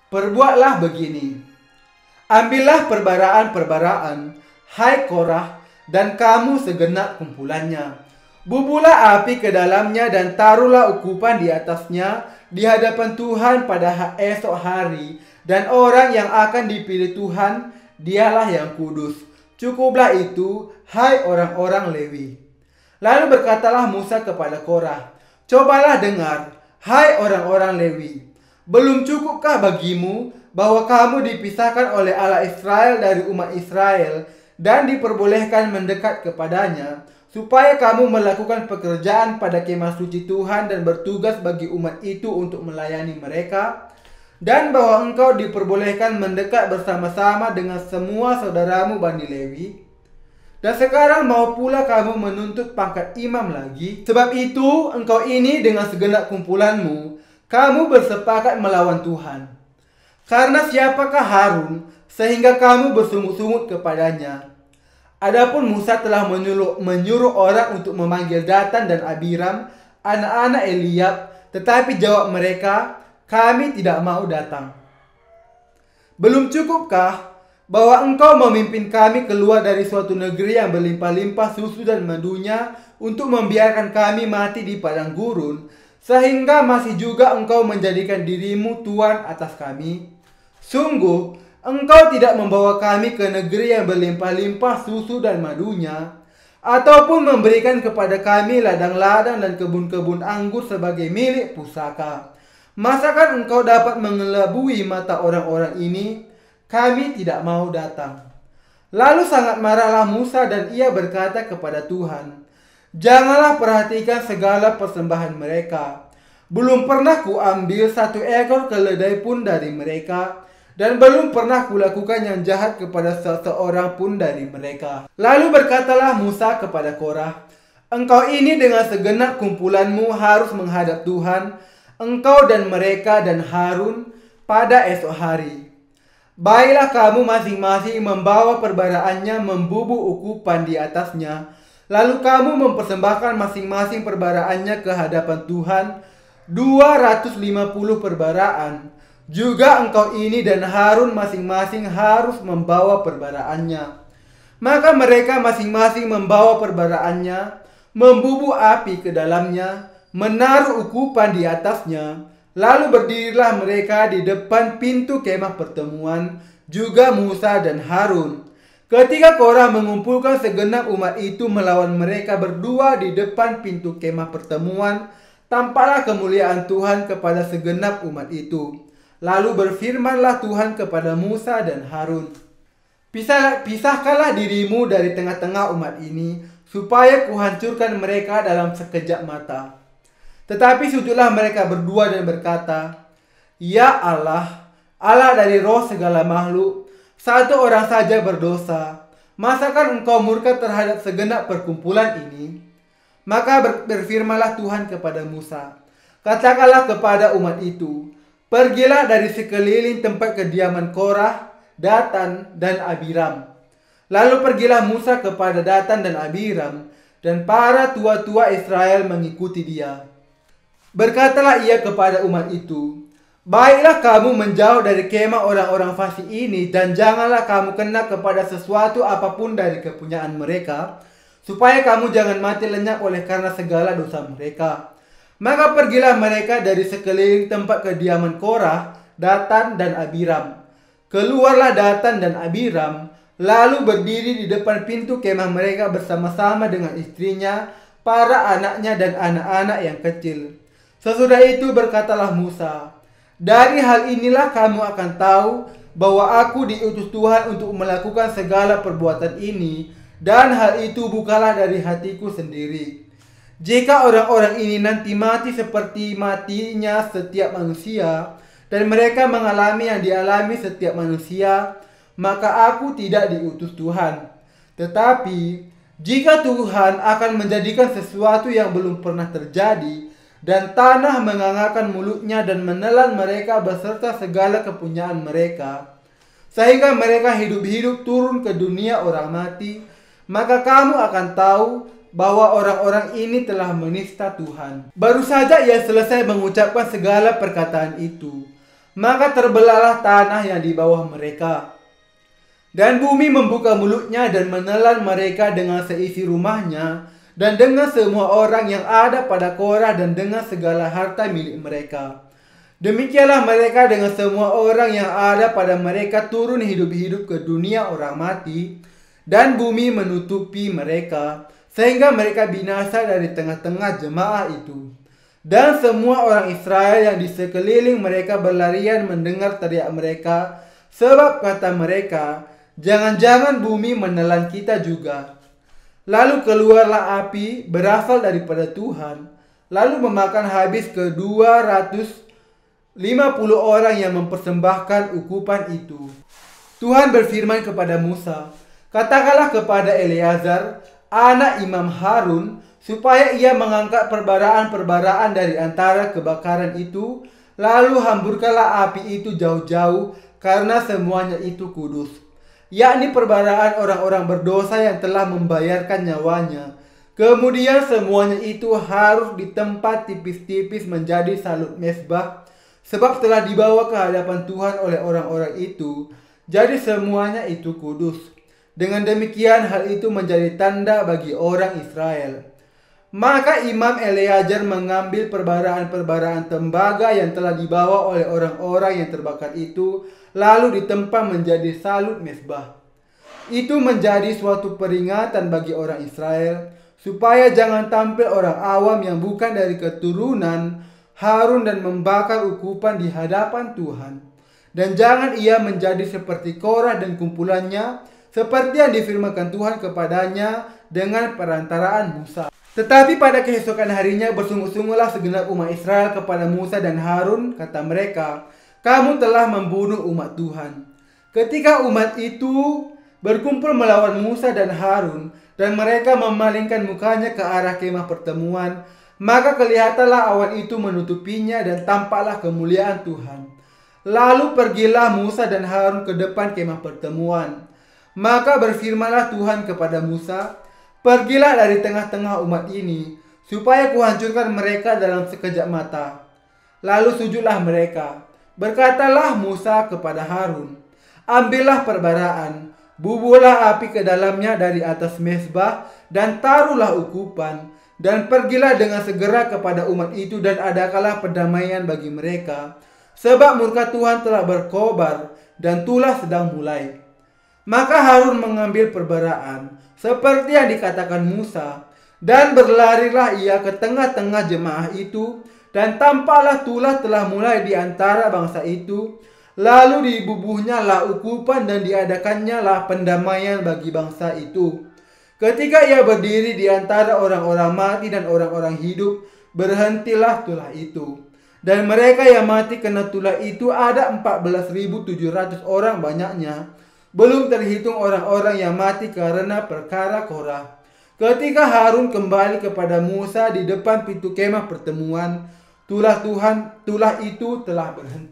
Perbuatlah begini. Ambillah perbaraan-perbaraan, hai Korah, dan kamu segenap kumpulannya. Bubulah api ke dalamnya dan taruhlah ukupan di atasnya di hadapan Tuhan pada esok hari. Dan orang yang akan dipilih Tuhan, dialah yang kudus. Cukuplah itu, hai orang-orang Lewi. Lalu berkatalah Musa kepada Korah, cobalah dengar, hai orang-orang Lewi. Belum cukupkah bagimu bahwa kamu dipisahkan oleh Allah Israel dari umat Israel dan diperbolehkan mendekat kepadanya, supaya kamu melakukan pekerjaan pada kemah suci Tuhan dan bertugas bagi umat itu untuk melayani mereka, dan bahwa engkau diperbolehkan mendekat bersama-sama dengan semua saudaramu Bani Lewi? Dan sekarang mau pula kamu menuntut pangkat imam lagi? Sebab itu engkau ini dengan segenap kumpulanmu, kamu bersepakat melawan Tuhan. Karena siapakah Harun sehingga kamu bersungut-sungut kepadanya? Adapun Musa telah menyuruh orang untuk memanggil Datan dan Abiram, anak-anak Eliab, tetapi jawab mereka, kami tidak mau datang. Belum cukupkah bahwa engkau memimpin kami keluar dari suatu negeri yang berlimpah-limpah susu dan madunya untuk membiarkan kami mati di padang gurun, sehingga masih juga engkau menjadikan dirimu tuan atas kami? Sungguh, engkau tidak membawa kami ke negeri yang berlimpah-limpah susu dan madunya, ataupun memberikan kepada kami ladang-ladang dan kebun-kebun anggur sebagai milik pusaka. Masakan engkau dapat mengelabui mata orang-orang ini? Kami tidak mau datang. Lalu sangat marahlah Musa dan ia berkata kepada Tuhan, janganlah perhatikan segala persembahan mereka. Belum pernah kuambil satu ekor keledai pun dari mereka, dan belum pernah kulakukan yang jahat kepada seseorang pun dari mereka. Lalu berkatalah Musa kepada Korah, engkau ini dengan segenap kumpulanmu harus menghadap Tuhan, engkau dan mereka dan Harun pada esok hari. Baiklah kamu masing-masing membawa perbaraannya membubuk ukupan di atasnya, lalu kamu mempersembahkan masing-masing perbaraannya ke hadapan Tuhan, 250 perbaraan. Juga engkau ini dan Harun masing-masing harus membawa perbaraannya. Maka mereka masing-masing membawa perbaraannya, membubuk api ke dalamnya, menaruh ukupan di atasnya. Lalu berdirilah mereka di depan pintu kemah pertemuan, juga Musa dan Harun. Ketika Korah mengumpulkan segenap umat itu melawan mereka berdua di depan pintu kemah pertemuan, tampaklah kemuliaan Tuhan kepada segenap umat itu. Lalu berfirmanlah Tuhan kepada Musa dan Harun, pisahkanlah dirimu dari tengah-tengah umat ini, supaya kuhancurkan mereka dalam sekejap mata. Tetapi sujudlah mereka berdua dan berkata, ya Allah, Allah dari roh segala makhluk, satu orang saja berdosa. Masakan engkau murka terhadap segenap perkumpulan ini? Maka berfirmanlah Tuhan kepada Musa, katakanlah kepada umat itu, pergilah dari sekeliling tempat kediaman Korah, Datan, dan Abiram. Lalu pergilah Musa kepada Datan dan Abiram, dan para tua-tua Israel mengikuti dia. Berkatalah ia kepada umat itu, baiklah kamu menjauh dari kemah orang-orang fasik ini, dan janganlah kamu kena kepada sesuatu apapun dari kepunyaan mereka, supaya kamu jangan mati lenyap oleh karena segala dosa mereka. Maka pergilah mereka dari sekeliling tempat kediaman Korah, Datan, dan Abiram. Keluarlah Datan dan Abiram, lalu berdiri di depan pintu kemah mereka bersama-sama dengan istrinya, para anaknya, dan anak-anak yang kecil. Sesudah itu berkatalah Musa, dari hal inilah kamu akan tahu bahwa aku diutus Tuhan untuk melakukan segala perbuatan ini, dan hal itu bukanlah dari hatiku sendiri. Jika orang-orang ini nanti mati seperti matinya setiap manusia, dan mereka mengalami yang dialami setiap manusia, maka aku tidak diutus Tuhan. Tetapi, jika Tuhan akan menjadikan sesuatu yang belum pernah terjadi, dan tanah menganggarkan mulutnya dan menelan mereka beserta segala kepunyaan mereka, sehingga mereka hidup-hidup turun ke dunia orang mati, maka kamu akan tahu bahwa orang-orang ini telah menista Tuhan. Baru saja ia selesai mengucapkan segala perkataan itu, maka terbelahlah tanah yang di bawah mereka. Dan bumi membuka mulutnya dan menelan mereka dengan seisi rumahnya, dan dengan semua orang yang ada pada Korah dan dengan segala harta milik mereka. Demikianlah mereka dengan semua orang yang ada pada mereka turun hidup-hidup ke dunia orang mati, dan bumi menutupi mereka, sehingga mereka binasa dari tengah-tengah jemaah itu. Dan semua orang Israel yang di sekeliling mereka berlarian mendengar teriak mereka, sebab kata mereka, "Jangan-jangan bumi menelan kita juga." Lalu keluarlah api berasal daripada Tuhan, lalu memakan habis ke 250 orang yang mempersembahkan ukupan itu. Tuhan berfirman kepada Musa, "Katakanlah kepada Eleazar, anak Imam Harun, supaya ia mengangkat perbaraan-perbaraan dari antara kebakaran itu, lalu hamburkanlah api itu jauh-jauh, karena semuanya itu kudus, yakni perbaraan orang-orang berdosa yang telah membayarkan nyawanya. Kemudian semuanya itu harus ditempat tipis-tipis menjadi salut mezbah, sebab telah dibawa ke hadapan Tuhan oleh orang-orang itu. Jadi semuanya itu kudus. Dengan demikian hal itu menjadi tanda bagi orang Israel." Maka Imam Eleazar mengambil perbaraan-perbaraan tembaga yang telah dibawa oleh orang-orang yang terbakar itu, lalu ditempa menjadi salut mezbah. Itu menjadi suatu peringatan bagi orang Israel, supaya jangan tampil orang awam yang bukan dari keturunan Harun dan membakar ukupan di hadapan Tuhan. Dan jangan ia menjadi seperti Korah dan kumpulannya, seperti yang difirmankan Tuhan kepadanya dengan perantaraan Musa. Tetapi pada keesokan harinya bersungguh-sungguhlah segenap umat Israel kepada Musa dan Harun, kata mereka, "Kamu telah membunuh umat Tuhan." Ketika umat itu berkumpul melawan Musa dan Harun, dan mereka memalingkan mukanya ke arah kemah pertemuan, maka kelihatanlah awan itu menutupinya dan tampaklah kemuliaan Tuhan. Lalu pergilah Musa dan Harun ke depan kemah pertemuan. Maka berfirmanlah Tuhan kepada Musa, "Pergilah dari tengah-tengah umat ini, supaya kuhancurkan mereka dalam sekejap mata." Lalu sujudlah mereka. Berkatalah Musa kepada Harun, "Ambillah perbaraan, bubuhlah api ke dalamnya dari atas mezbah, dan taruhlah ukupan, dan pergilah dengan segera kepada umat itu dan adakanlah perdamaian bagi mereka, sebab murka Tuhan telah berkobar dan tulah sedang mulai." Maka Harun mengambil perbaraan seperti yang dikatakan Musa, dan berlarilah ia ke tengah-tengah jemaah itu, dan tampaklah tulah telah mulai di antara bangsa itu. Lalu dibubuhnyalah ukupan dan diadakannya lah pendamaian bagi bangsa itu. Ketika ia berdiri di antara orang-orang mati dan orang-orang hidup, berhentilah tulah itu. Dan mereka yang mati kena tulah itu ada 14.700 orang banyaknya, belum terhitung orang-orang yang mati karena perkara Korah. Ketika Harun kembali kepada Musa di depan pintu kemah pertemuan, tulah itu telah berhenti.